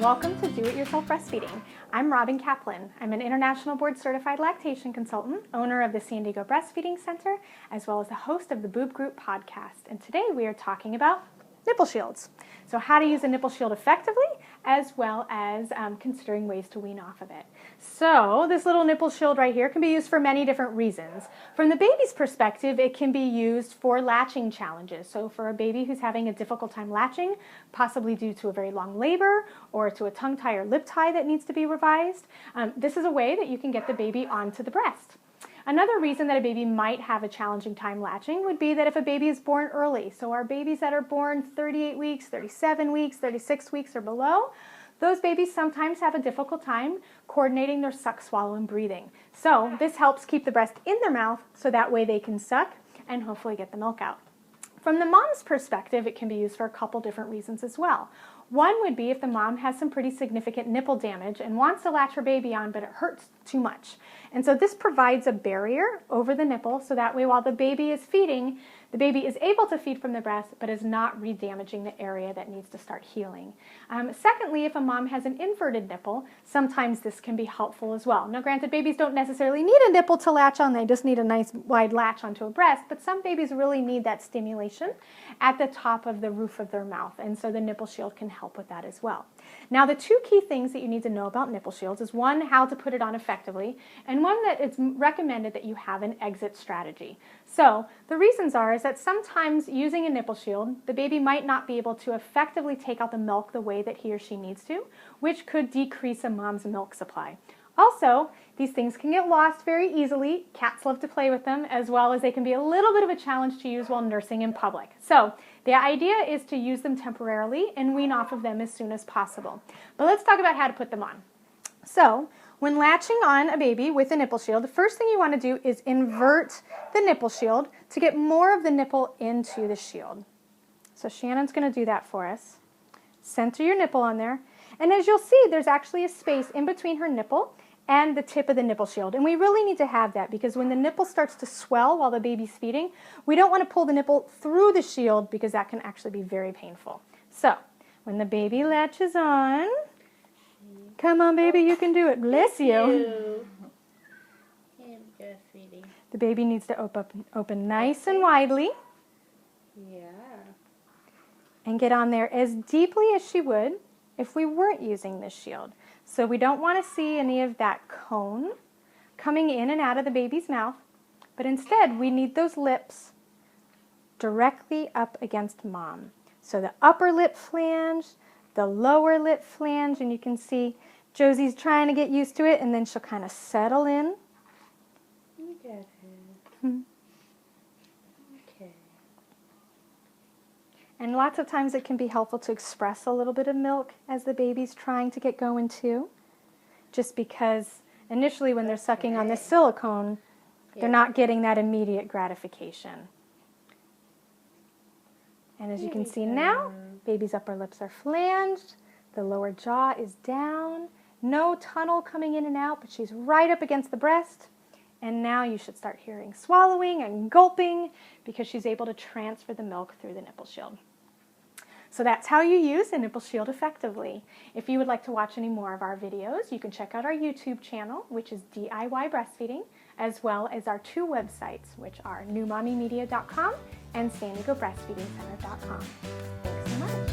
welcome to Do-It-Yourself Breastfeeding. I'm Robin Kaplan. I'm an international board-certified lactation consultant, owner of the San Diego Breastfeeding Center, as well as the host of the Boob Group podcast. And today we are talking about nipple shields. So how to use a nipple shield effectively, as well as considering ways to wean off of it. So this little nipple shield right here can be used for many different reasons. From the baby's perspective, it can be used for latching challenges. So for a baby who's having a difficult time latching, possibly due to a very long labor or to a tongue tie or lip tie that needs to be revised, this is a way that you can get the baby onto the breast. Another reason that a baby might have a challenging time latching would be that if a baby is born early, so our babies that are born 38 weeks, 37 weeks, 36 weeks or below, those babies sometimes have a difficult time coordinating their suck, swallow, and breathing. So this helps keep the breast in their mouth so that way they can suck and hopefully get the milk out. From the mom's perspective, it can be used for a couple different reasons as well. One would be if the mom has some pretty significant nipple damage and wants to latch her baby on, but it hurts too much. And so this provides a barrier over the nipple so that way while the baby is feeding, the baby is able to feed from the breast, but is not re-damaging the area that needs to start healing. Secondly, if a mom has an inverted nipple, sometimes this can be helpful as well. Now granted, babies don't necessarily need a nipple to latch on, they just need a nice wide latch onto a breast, but some babies really need that stimulation at the top of the roof of their mouth, and so the nipple shield can help with that as well. Now the two key things that you need to know about nipple shields is one, how to put it on effectively, and one that it's recommended that you have an exit strategy. So the reasons are is that sometimes using a nipple shield, the baby might not be able to effectively take out the milk the way that he or she needs to, which could decrease a mom's milk supply. Also, these things can get lost very easily. Cats love to play with them, as well as they can be a little bit of a challenge to use while nursing in public. So the idea is to use them temporarily and wean off of them as soon as possible. But let's talk about how to put them on. So when latching on a baby with a nipple shield, the first thing you want to do is invert the nipple shield to get more of the nipple into the shield. So Shannon's going to do that for us. Center your nipple on there. And as you'll see, there's actually a space in between her nipple and the tip of the nipple shield. And we really need to have that because when the nipple starts to swell while the baby's feeding, we don't want to pull the nipple through the shield because that can actually be very painful. So when the baby latches on, come on baby, you can do it. Bless you. The baby needs to open nice and widely. Yeah. And get on there as deeply as she would if we weren't using this shield. So we don't want to see any of that cone coming in and out of the baby's mouth, but instead we need those lips directly up against mom. So the upper lip flange, the lower lip flange, and you can see Josie's trying to get used to it, and then she'll kind of settle in. You got it. Okay. And lots of times it can be helpful to express a little bit of milk as the baby's trying to get going too. Just because initially when they're sucking on the silicone, they're not getting that immediate gratification. And as you can see now, baby's upper lips are flanged, the lower jaw is down, no tunnel coming in and out, but she's right up against the breast. And now you should start hearing swallowing and gulping because she's able to transfer the milk through the nipple shield. So that's how you use a nipple shield effectively. If you would like to watch any more of our videos, you can check out our YouTube channel, which is DIY Breastfeeding, as well as our two websites, which are newmommymedia.com and SanDiegoBreastfeedingCenter.com. Thanks so much.